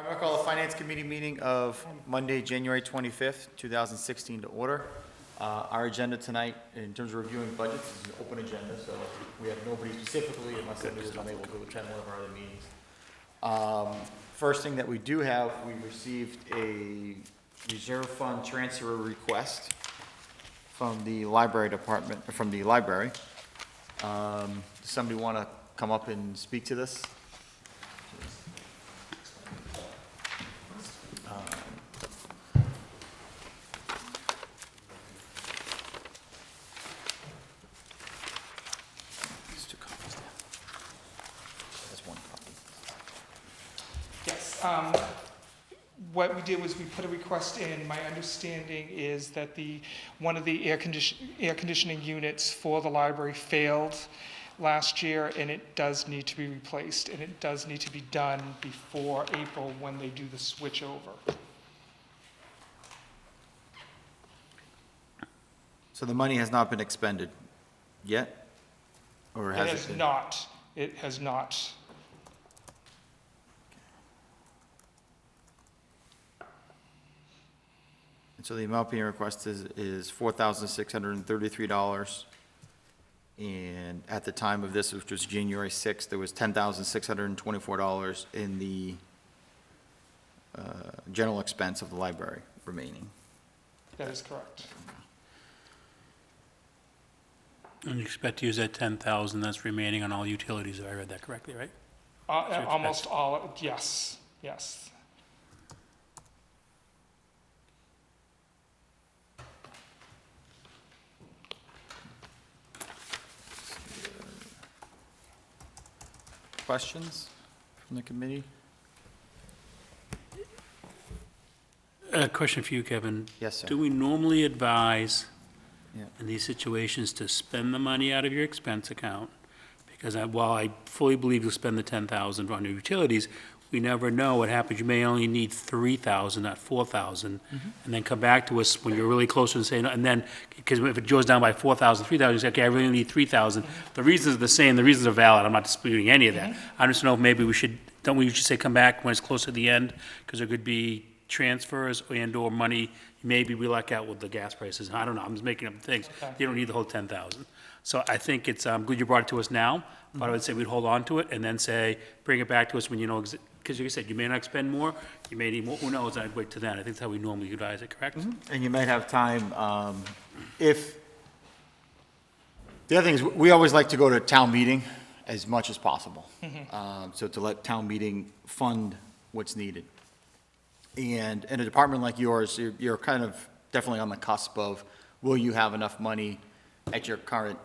I'm going to call the Finance Committee meeting of Monday, January 25th, 2016 to order. Our agenda tonight, in terms of reviewing budgets, is an open agenda, so we have nobody specifically, unless somebody was unable to attend one of our other meetings. First thing that we do have, we received a reserve fund transfer request from the library department, from the library. Does somebody want to come up and speak to this? What we did was we put a request in. My understanding is that one of the air conditioning units for the library failed last year, and it does need to be replaced, and it does need to be done before April when they do the switch over. So the money has not been expended yet? Or has it been? It has not. It has not. So the amount being requested is $4,633. And at the time of this, which was January 6th, there was $10,624 in the general expense of the library remaining. That is correct. And you expect to use that 10,000 that's remaining on all utilities, if I read that correctly, right? Almost all, yes, yes. Questions from the committee? A question for you, Kevin. Yes, sir. Do we normally advise Yeah. in these situations to spend the money out of your expense account? Because while I fully believe you'll spend the 10,000 on your utilities, we never know what happens. You may only need 3,000, not 4,000, and then come back to us when you're really closer and say, no, and then, because if it goes down by 4,000, 3,000, you say, okay, I really need 3,000. The reasons are the same, the reasons are valid, I'm not disputing any of that. I just know if maybe we should, don't we usually say come back when it's close to the end? Because there could be transfers and/or money, maybe we luck out with the gas prices, I don't know, I'm just making up things. Okay. You don't need the whole 10,000. So I think it's good you brought it to us now, but I would say we'd hold on to it and then say, bring it back to us when you know, because like I said, you may not expend more, you may need more, who knows, I'd wait till then. I think that's how we normally utilize it, correct? And you might have time, if, the other thing is, we always like to go to town meeting as much as possible. So to let town meeting fund what's needed. And in a department like yours, you're kind of definitely on the cusp of, will you have enough money at your current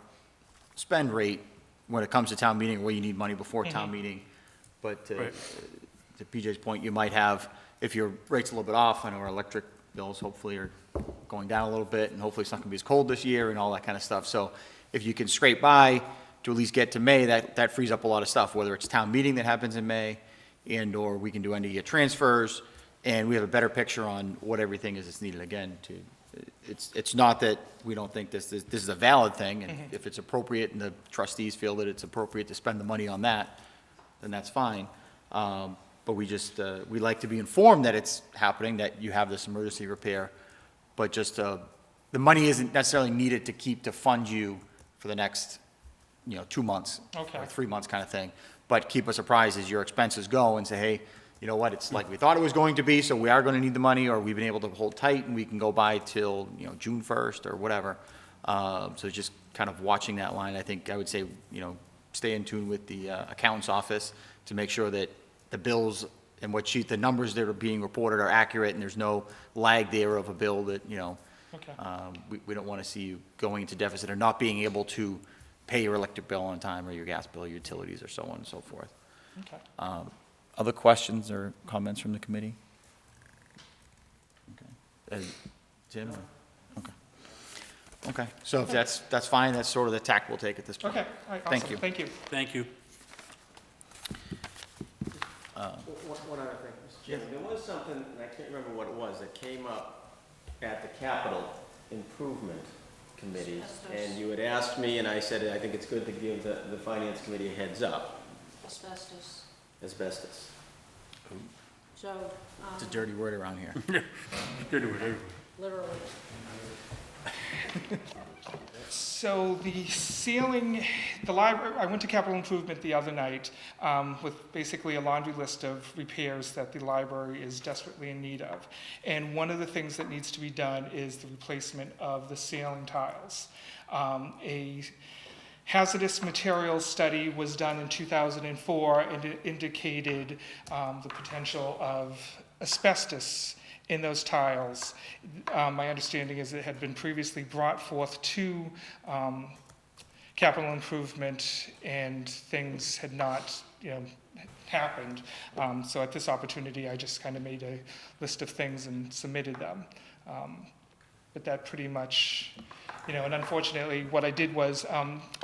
spend rate when it comes to town meeting, where you need money before town meeting? But Right. to PJ's point, you might have, if your rate's a little bit off, I know our electric bills hopefully are going down a little bit, and hopefully it's not gonna be as cold this year and all that kind of stuff. So if you can scrape by to at least get to May, that frees up a lot of stuff, whether it's town meeting that happens in May, and/or we can do end of year transfers, and we have a better picture on what everything is that's needed. Again, it's not that we don't think this is a valid thing, and if it's appropriate and the trustees feel that it's appropriate to spend the money on that, then that's fine. But we just, we like to be informed that it's happening, that you have this emergency repair, but just, the money isn't necessarily needed to fund you for the next, 2 months. Okay. Or 3 months kind of thing. But keep us apprised as your expenses go and say, hey, you know what, it's like we thought it was going to be, so we are gonna need the money, or we've been able to hold tight and we can go by till, June 1st or whatever. So just kind of watching that line, I think I would say, stay in tune with the accountant's office to make sure that the bills and the numbers that are being reported are accurate, and there's no lag there of a bill that, Okay. we don't want to see you going into deficit or not being able to pay your electric bill on time, or your gas bill, your utilities, or so on and so forth. Okay. Other questions or comments from the committee? Okay. Tim? Okay. Okay, so if that's fine, that's sort of the tack we'll take at this point. Okay, all right, Thank awesome. you. Thank you. Thank you. One other thing, Mr. Chairman, there was something, and I can't remember what it was, that came up at the capital improvement committee, and you had asked me, and I said, I think it's good to give the finance committee a heads up. Asbestos. Asbestos. So, It's a dirty word around here. literally, So the ceiling, the library, I went to capital improvement the other night with basically a laundry list of repairs that the library is desperately in need of. And one of the things that needs to be done is the replacement of the ceiling tiles. A hazardous materials study was done in 2004 and it indicated the potential of asbestos in those tiles. My understanding is it had been previously brought forth to capital improvement and things had not, happened. So at this opportunity, I just kind of made a list of things and submitted them. But that pretty much, and unfortunately, what I did was,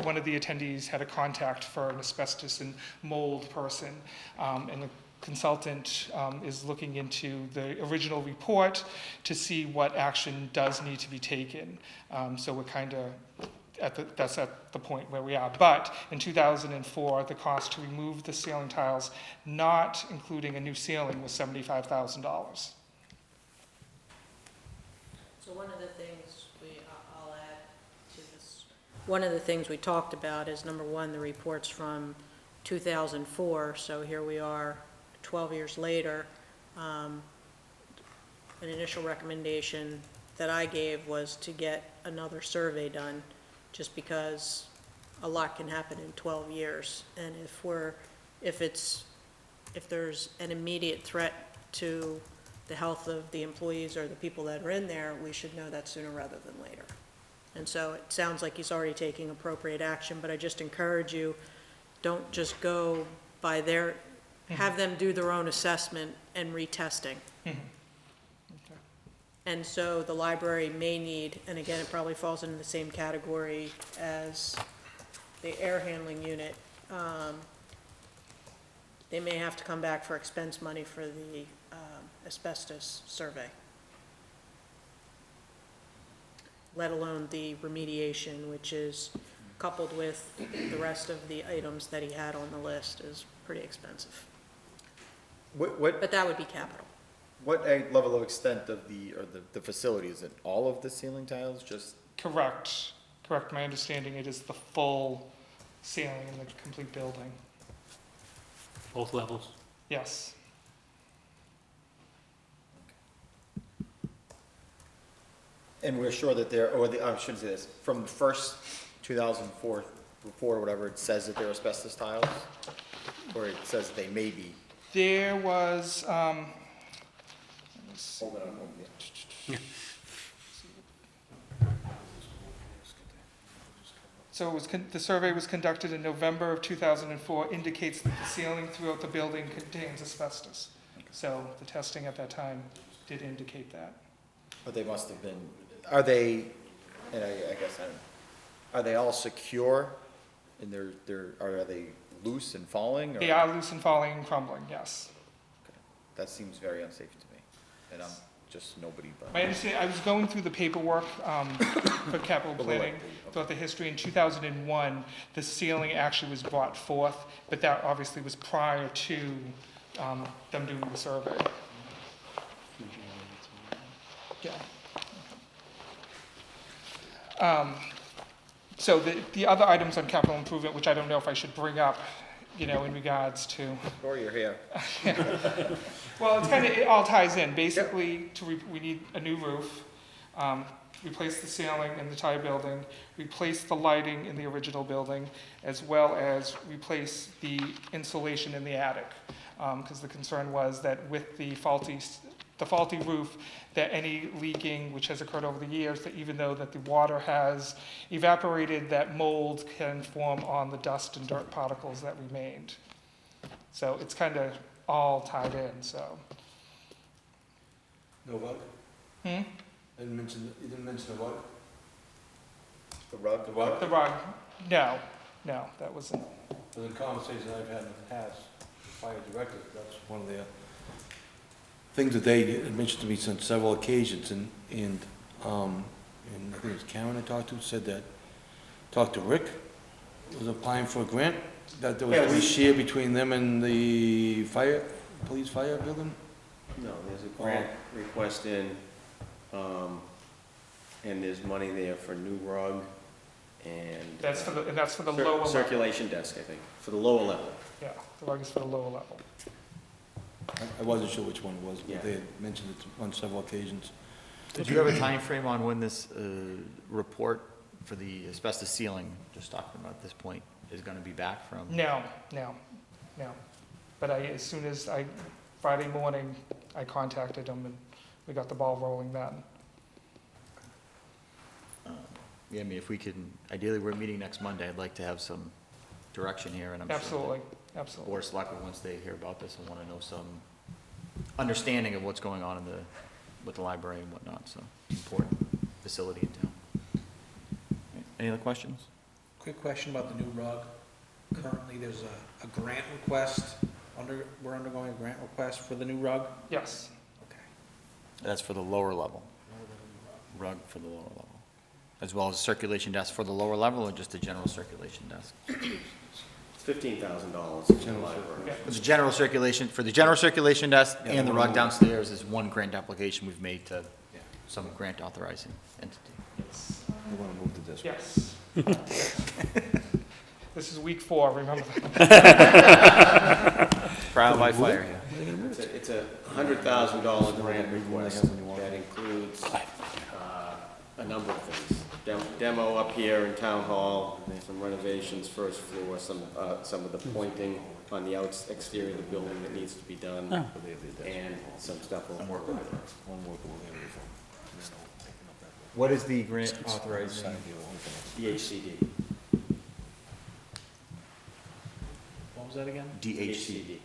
one of the attendees had a contact for an asbestos and mold person, and the consultant is looking into the original report to see what action does need to be taken. So we're kind of that's at the point where we are. But in 2004, the cost to remove the ceiling tiles, not including a new ceiling, was $75,000. so one of the things I'll add to this, one of the things we talked about is, number one, the reports from 2004, so here we are 12 years later. An initial recommendation that I gave was to get another survey done, just because a lot can happen in 12 years. And if there's an immediate threat to the health of the employees or the people that are in there, we should know that sooner rather than later. And so it sounds like he's already taking appropriate action, but I just encourage you, don't just go by their, have them do their own assessment and retesting. And so the library may need, and again, it probably falls into the same category as the air handling unit. They may have to come back for expense money for the asbestos survey, let alone the remediation, which is coupled with the rest of the items that he had on the list, is pretty expensive. But that would be capital. What level of extent of the facility, is it all of the ceiling tiles, just? Correct. My understanding, it is the full ceiling in the complete building. Both levels. Yes. And we're sure that I shouldn't say this, from the first 2004 report or whatever, it says that they're asbestos tiles? Or it says they may be? There was, let me see. Hold it on, yeah. So it was, the survey was conducted in November of 2004, indicates that the ceiling throughout the building contains asbestos. So the testing at that time did indicate that. But they must have been, are they, and I guess I don't know, are they all secure? And are they loose and falling? Or? They are loose and falling and crumbling, yes. Okay. That seems very unsafe to me, and I'm just nobody but. My understanding, I was going through the paperwork for capital The planning, throughout the history. In 2001, the ceiling actually was brought forth, but that obviously was prior to them doing the survey. Yeah. So the other items on capital improvement, which I don't know if I should bring up, in regards to. Or your hair. Well, it all ties in. Basically, we need a new roof, replace the ceiling in the entire building, replace the lighting in the original building, as well as replace the insulation in the attic. Because the concern was that with the faulty roof, that any leaking which has occurred over the years, that even though that the water has evaporated, that mold can form on the dust and dirt particles that remained. So it's kind of all tied in, so. No rug? Hmm? You didn't mention the rug? The rug? The rug? The rug, no, that wasn't. In the conversation I've had in the past, fire director, that's one of their things that they had mentioned to me on several occasions, and I think it was Karen I talked to, said that, talked to Rick, was applying for a grant, that there was Yeah, going to be shared between them and the police fire building? No, there's a grant request in, and there's money there for new rug and. That's for the, and that's for the Cir- lower level. Circulation desk, I think, for the lower level. Yeah, the rug is for the lower level. I wasn't sure which one it was, Yeah. but they had mentioned it on several occasions. Did you have a time frame on when this report for the asbestos ceiling, just talking about at this point, is going to be back from? No. But as soon as Friday morning, I contacted them and we got the ball rolling then. Yeah, I mean, if we can, ideally, we're meeting next Monday, I'd like to have some direction here, and I'm sure Absolutely, the absolutely. Board of Selectmen, once they hear about this, will want to know some understanding of what's going on with the library and whatnot, so, important facility in town. Any other questions? Quick question about the new rug. Currently, there's a grant request, we're undergoing a grant request for the new rug? Yes, Okay. That's for the lower level, rug for the lower level, as well as a circulation desk for the lower level, or just a general circulation desk? It's $15,000 in the library. yeah, It's a general circulation, for the general circulation desk and the rug downstairs is one grant application we've made to some grant authorizing entity. yes, I want to move to this. yes. This is week 4, remember that. Trial by fire here. It's a $100,000 grant request that includes a number of things. Demo up here in Town Hall, some renovations, first floor, some of the pointing on the exterior of the building that needs to be done, and some stuff on work. What is the grant authorizing? DHCD. What was that again? DHC.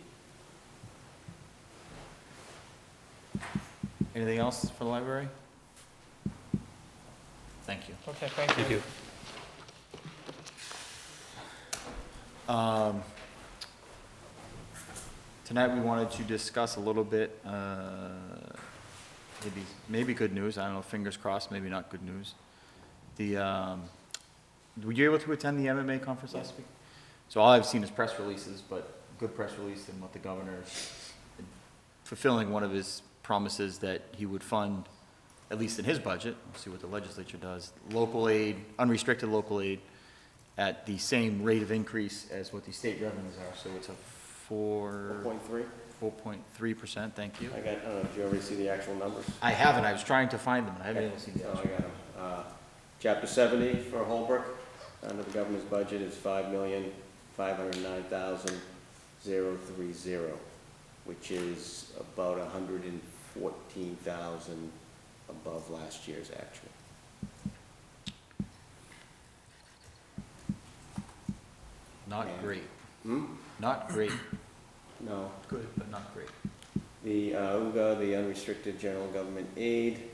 Anything else for the library? Thank you. Okay, thank you. Tonight, we wanted to discuss a little bit, maybe good news, I don't know, fingers crossed, maybe not good news. Were you able to attend the MMA conference last week? So all I've seen is press releases, but good press release and what the governor's fulfilling one of his promises that he would fund, at least in his budget, we'll see what the legislature does, local aid, unrestricted local aid, at the same rate of increase as what the state revenues are, so it's a 4.3? 4.3%, thank you. I got, did you already see the actual numbers? I haven't, I was trying to find them, and I haven't even seen the Oh, I actual. got them. Chapter 70 for Holbrook, under the governor's budget is $5,509,030, which is about 114,000 above last year's actual. Not great, Hmm? not great, No. good, but not great. The UGA, the unrestricted general government aid,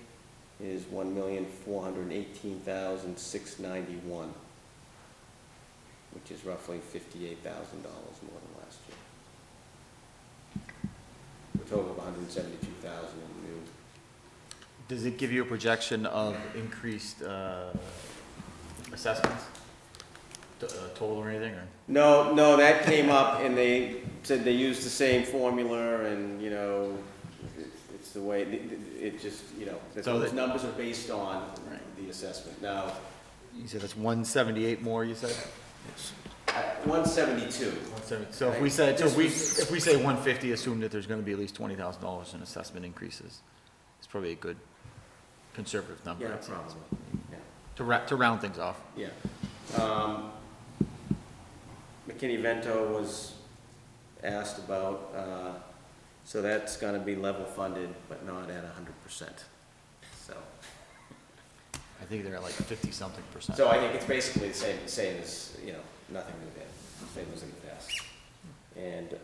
is $1,418,691, which is roughly $58,000 more than last year. A total of $172,000 in new. Does it give you a projection of increased assessments? Total or anything, or? No, that came up and they said they used the same formula and, you know, it's the way, it just, you know, that So those that- numbers are based on Right. the assessment. Now, You said it's 178 more, you said? 172. 170. So if we said, so if we say 150, assume that there's gonna be at least $20,000 in assessment increases. It's probably a good conservative number. Yeah, I'd say. probably, yeah. To round things off. Yeah. McKinney-Vento was asked about, so that's gonna be level funded, but not at 100%. So, I think they're at like 50-something%. so I think it's basically the same as, you know, nothing new there, same as in the past. And,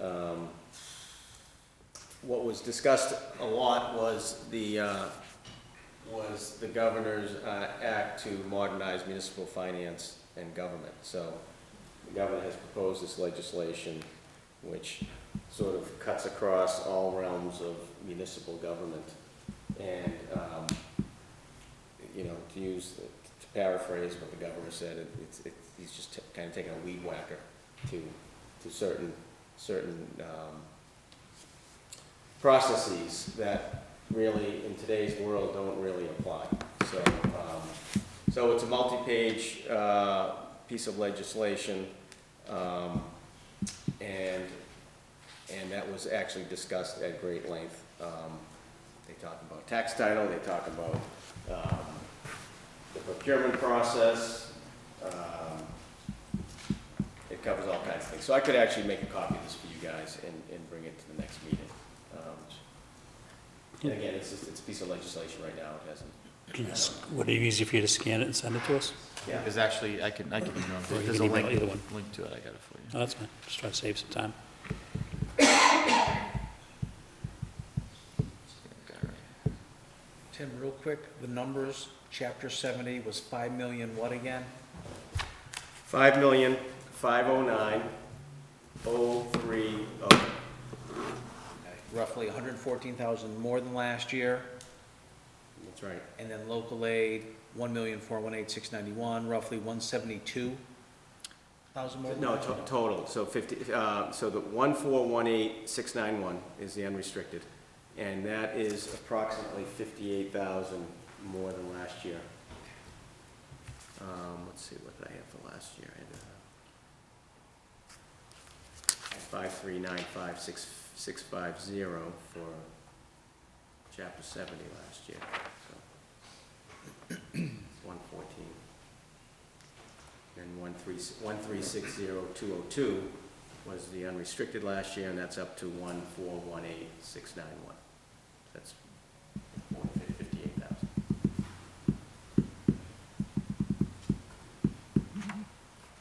what was discussed a lot was the governor's, act to modernize municipal finance and government. So, the governor has proposed this legislation which sort of cuts across all realms of municipal government. And, you know, to paraphrase what the governor said, he's just kind of taking a weed whacker to certain processes that really, in today's world, don't really apply. So it's a multi-page piece of legislation, and that was actually discussed at great length. They talk about tax title, they talk about the procurement process. It covers all kinds of things. So I could actually make a copy of this for you guys and bring it to the next meeting. And again, it's a piece of legislation right now. It hasn't. Would it be easy for you to scan it and send it to us? Yeah. There's actually, I can email Or it. you There's can a email link, either one. link to it, I got it for you. No, that's fine. Just try to save some time. Tim, real quick, the numbers, chapter 70 was 5 million what again? 5,509,030. Okay, roughly 114,000 more than last year, That's right. and then local aid, 1,418,691, roughly 172,000 more than No, last year. total, so 50, so the 1,418,691 is the unrestricted, and that is approximately 58,000 more than last year. Let's see what I have for last year. I had 5395650 for chapter 70 last year, so 114. And 1360202 was the unrestricted last year, and that's up to 1418691. That's 58,000.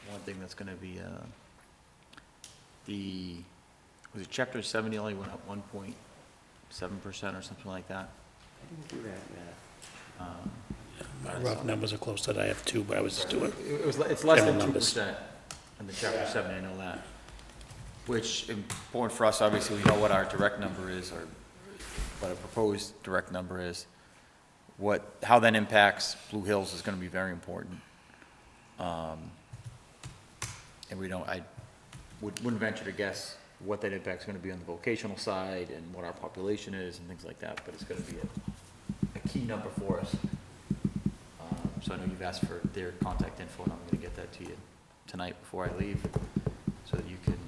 One thing that's gonna be, was it chapter 70 only went up 1.7% or something like that? I didn't do that math. My rough numbers are close to that. I have two, but I was just doing. It's less than General numbers. 2% in the chapter 70, I know that. Which, important for us, obviously, we know what our direct number is, or what a proposed direct number is. How that impacts Blue Hills is gonna be very important. And I wouldn't venture to guess what that impact's gonna be on the vocational side and what our population is and things like that, but it's gonna be a key number for us. So I know you've asked for their contact info, and I'm gonna get that to you tonight before I leave, so that you can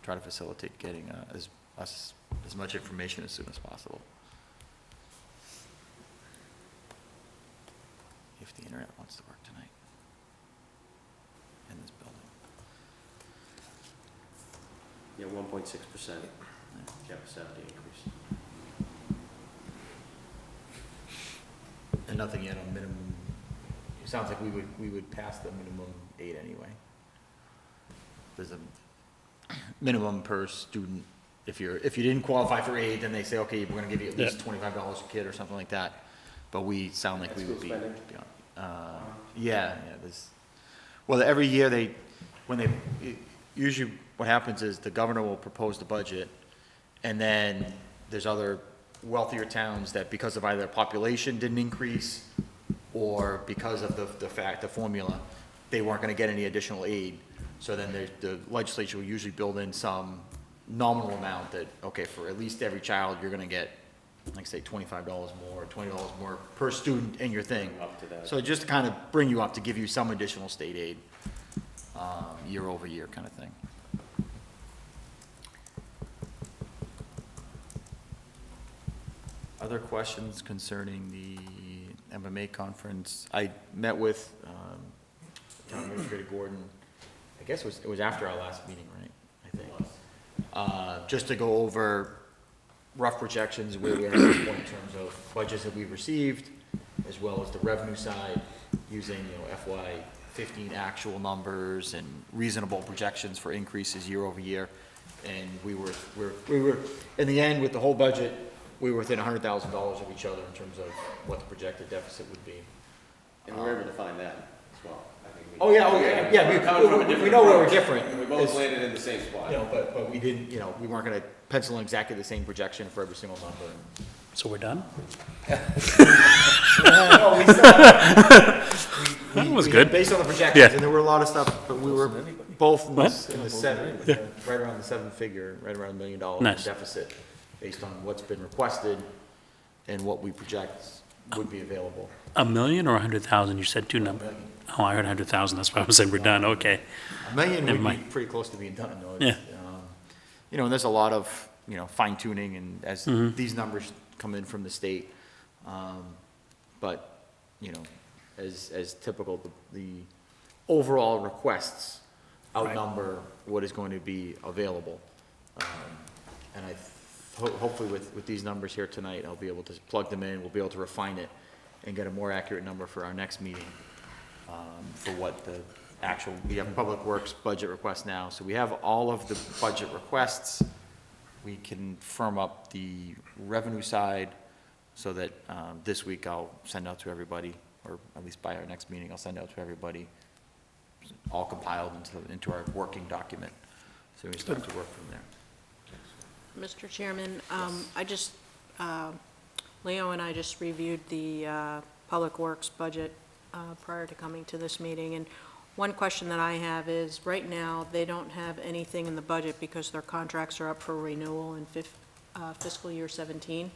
try to facilitate getting as much information as soon as possible. If the internet wants to work tonight in this building. Yeah, 1.6%, chapter 70 increase. And nothing yet on minimum, it sounds like we would pass the minimum aid anyway. There's a minimum per student. If you didn't qualify for aid, then they say, okay, we're gonna give you at least $25 a kid or something like that. But we sound like we would be School beyond. Yeah, well, every year usually what happens is the governor will propose the budget, and then there's other wealthier towns that, because of either their population didn't increase, or because of the formula, they weren't gonna get any additional aid. So then the legislature will usually build in some nominal amount that, okay, for at least every child, you're gonna get, like say, $25 more, $20 more per student in your thing. Up to that. So just to kind of bring you up, to give you some additional state aid, year over year kind of thing. Other questions concerning the MMA conference? I met with Town Administrator Gordon, I guess it was after our last meeting, right? I think. Just to go over rough projections where we are at this point in terms of budgets that we've received, as well as the revenue side, using, FY15 actual numbers and reasonable projections for increases year over year. And we were, in the end, with the whole budget, we were within $100,000 of each other in terms of what the projected deficit would be. And we're able to find that as well. I think we- We know where we're different. We both landed in the same spot. But we didn't, we weren't gonna pencil in exactly the same projection for every single number. So we're done? No, we still. That was good. Based on the projections, Yeah. and there were a lot of stuff, but we were both in What? in the seven, right around the seven figure, right around $1 million Nice. deficit, based on what's been requested and what we project would be available. 1 million or 100,000? You said two numbers. Oh, I heard 100,000. That's why I was saying we're done. Okay. $1 million Never would be mind. pretty close to being done, though. Yeah. It's, you know, and there's a lot of, you know, fine tuning and as Mm-hmm. these numbers come in from the state. But, you know, as typical, the overall requests outnumber what is going to be available. And hopefully with these numbers here tonight, I'll be able to plug them in, we'll be able to refine it and get a more accurate number for our next meeting, for what the actual, we have Public Works budget request now, so we have all of the budget requests. We can firm up the revenue side so that, this week I'll send out to everybody, or at least by our next meeting, I'll send out to everybody, all compiled into our working document, so we start to work from there. Mr. Chairman, Leo and I just reviewed the Public Works budget prior to coming to this meeting, and one question that I have is, right now, they don't have anything in the budget because their contracts are up for renewal in fiscal year 17.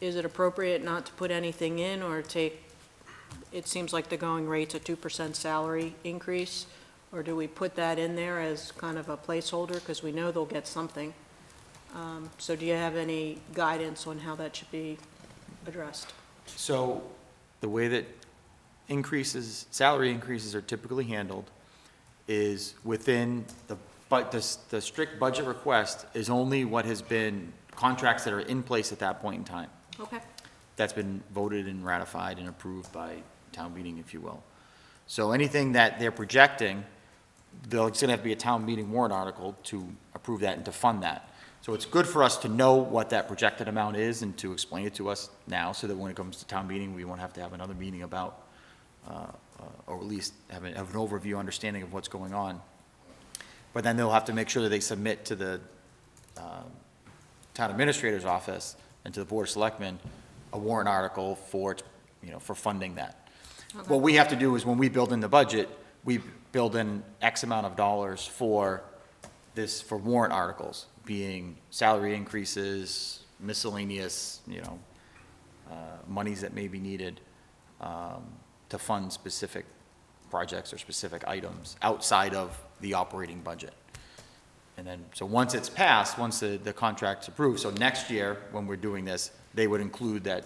Is it appropriate not to put anything in, or it seems like the going rate's a 2% salary increase, or do we put that in there as kind of a placeholder, because we know they'll get something? So do you have any guidance on how that should be addressed? So, the way that salary increases are typically handled is within the strict budget request is only what has been contracts that are in place at that point in time. Okay. That's been voted and ratified and approved by town meeting, if you will. So anything that they're projecting, it's gonna have to be a town meeting warrant article to approve that and to fund that. So it's good for us to know what that projected amount is and to explain it to us now, so that when it comes to town meeting, we won't have to have another meeting about, or at least have an overview understanding of what's going on. But then they'll have to make sure that they submit to the town administrator's office and to the board of selectmen a warrant article for, for funding that. What we have to do is when we build in the budget, we build in X amount of dollars for warrant articles, being salary increases, miscellaneous, monies that may be needed to fund specific projects or specific items outside of the operating budget. And then, so once it's passed, once the contract's approved, so next year, when we're doing this, they would include that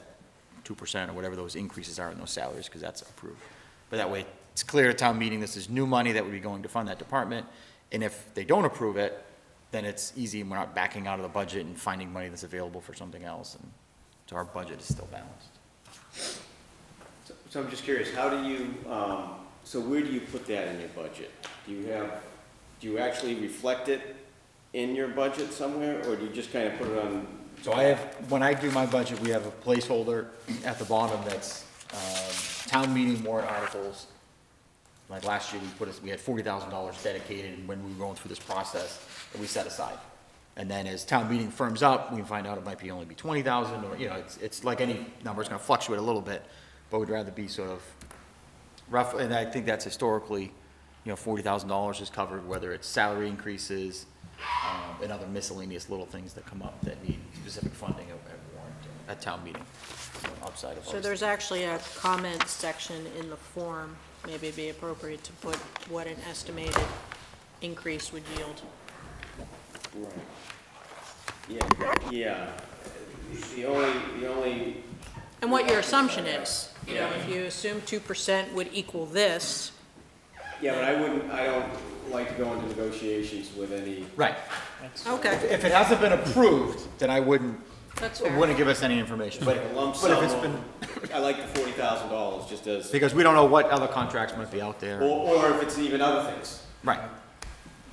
2% or whatever those increases are in those salaries, because that's approved. But that way, it's clear at town meeting, this is new money that would be going to fund that department, and if they don't approve it, then it's easy, and we're not backing out of the budget and finding money that's available for something else, and so our budget is still balanced. So I'm just curious, how do you, so where do you put that in your budget? Do you actually reflect it in your budget somewhere, or do you just kind of put it on? So when I do my budget, we have a placeholder at the bottom that's, town meeting warrant articles. Like last year, we had $40,000 dedicated when we were going through this process that we set aside. And then as town meeting firms up, we find out it might only be 20,000, or, it's like any number, it's gonna fluctuate a little bit, but we'd rather be sort of rough, and I think that's historically, $40,000 is covered, whether it's salary increases, and other miscellaneous little things that come up that need specific funding at warrant, at town meeting, outside of. So there's actually a comment section in the form, maybe it'd be appropriate to put what an estimated increase would yield. Right. Yeah. The only. And what your assumption is, if you assume 2% would equal this. Yeah, but I don't like to go into negotiations with any. Right. Okay, If it hasn't been approved, then I wouldn't, that's it fair. wouldn't give us any information, but, A lump but if sum, it's been, I like the $40,000 just as, because we don't know what other contracts might be out there. or if it's even other things. Right,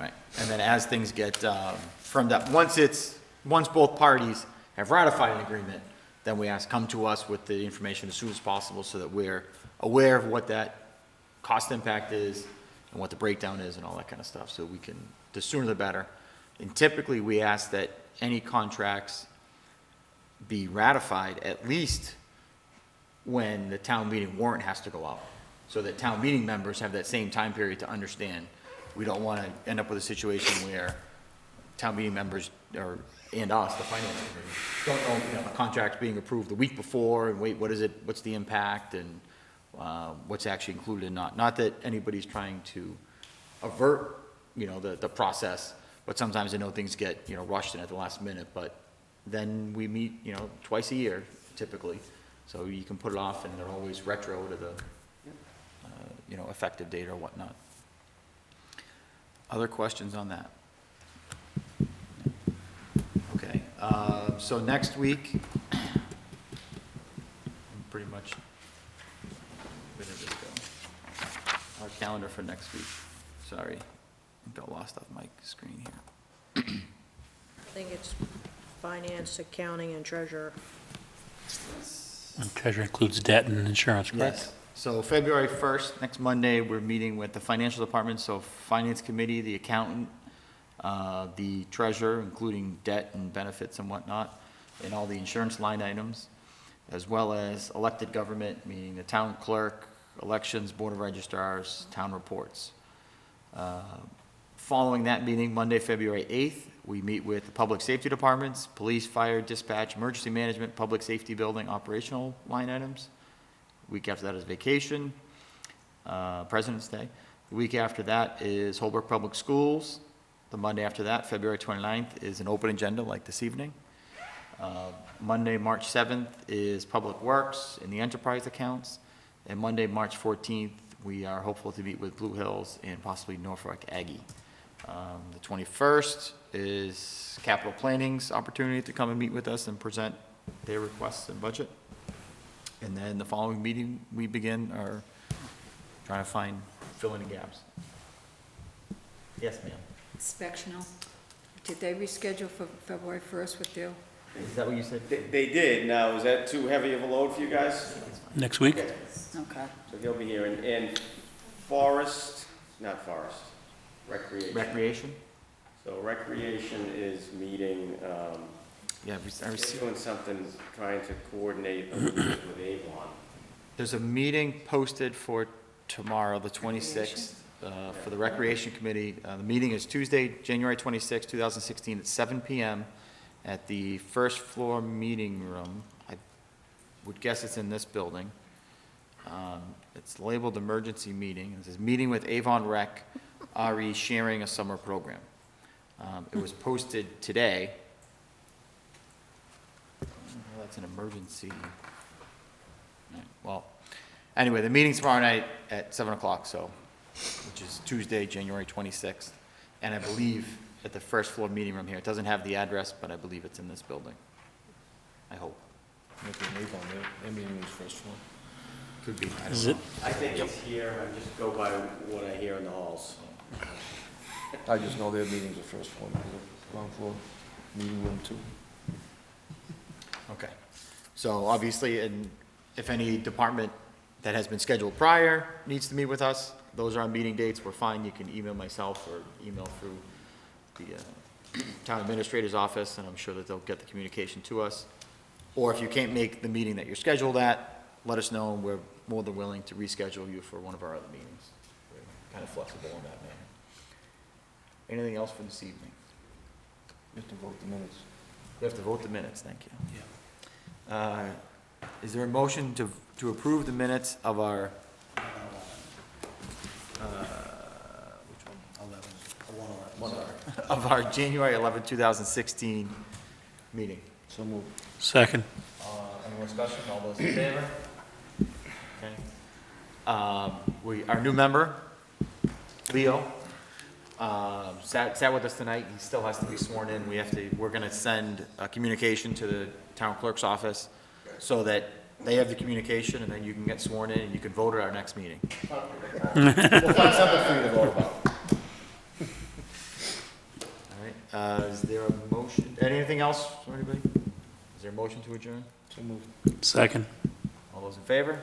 right. And then as things get firmed up, once both parties have ratified an agreement, then we come to us with the information as soon as possible so that we're aware of what that cost impact is and what the breakdown is and all that kind of stuff, so we can, the sooner the better. And typically, we ask that any contracts be ratified at least when the town meeting warrant has to go out, so that town meeting members have that same time period to understand. We don't want to end up with a situation where town meeting members, and us, the finance committee, don't know, the contract's being approved the week before, and wait, what is it, what's the impact, and what's actually included and not. Not that anybody's trying to avert, the process, but sometimes I know things get, rushed in at the last minute, but then we meet, twice a year typically, so you can put it off, and they're always retro to the, effective date or whatnot. Other questions on that? Okay, so next week, pretty much, where did this go? Our calendar for next week, sorry, I got lost off my screen here. I think it's finance, accounting, and treasurer. And treasurer includes debt and insurance, correct? Yes, so February 1st, next Monday, we're meeting with the financial department, so finance committee, the accountant, the treasurer, including debt and benefits and whatnot, and all the insurance line items, as well as elected government, meaning the town clerk, elections, board of registrars, town reports. Following that meeting, Monday, February 8th, we meet with the public safety departments, police, fire, dispatch, emergency management, public safety building, operational line items. Week after that is vacation, President's Day. The week after that is Holbrook Public Schools. The Monday after that, February 29th, is an open agenda like this evening. Monday, March 7th is Public Works and the enterprise accounts. And Monday, March 14th, we are hopeful to meet with Blue Hills and possibly Norfolk Aggie. The 21st is capital planning's opportunity to come and meet with us and present their requests and budget. And then the following meeting, we begin our, trying to fill in the gaps. Yes, ma'am. Inspectional. Did they reschedule for February 1st with Dale? Is that what you said? They did. Now, is that too heavy of a load for you guys? Next week? Okay. Okay. So he'll be here, and recreation. Recreation? So recreation is meeting, Yeah, I they're received. doing something, trying to coordinate a little bit with Avon. There's a meeting posted for tomorrow, the 26th, for the Recreation Committee. The meeting is Tuesday, January 26th, 2016, at 7 PM at the first floor meeting room. I would guess it's in this building. It's labeled emergency meeting. It says, meeting with Avon Rec, RE sharing a summer program. It was posted today. Well, that's an emergency. Right, well, anyway, the meeting's tomorrow night at 7 o'clock, so, which is Tuesday, January 26th. And I believe at the first floor meeting room here. It doesn't have the address, but I believe it's in this building. I hope. Maybe an Avon, their meeting was first one. Could be. I Is don't it? know. I think it's here, I just go by what I hear in the halls. I just know their meeting's the first one, the ground floor, meeting room 2. Okay. So obviously, and if any department that has been scheduled prior needs to meet with us, those are on meeting dates, we're fine. You can email myself or email through the town administrator's office, and I'm sure that they'll get the communication to us. Or if you can't make the meeting that you're scheduled at, let us know, and we're more than willing to reschedule you for one of our other meetings. We're kind of flexible in that manner. Anything else for this evening? You have to vote the minutes. We have to vote the minutes, thank you. Is there a motion to approve the minutes of our, of our January 11, 2016 meeting? So moved. Second. Any more discussion? All those in favor? Okay. Our new member, Leo, sat with us tonight. He still has to be sworn in. We're gonna send a communication to the town clerk's office so that they have the communication, and then you can get sworn in and you can vote at our next meeting. We'll find something for you to vote about. All right, is there a motion, anything else from anybody? Is there a motion to adjourn? So moved. Second. All those in favor?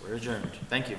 We're adjourned. Thank you.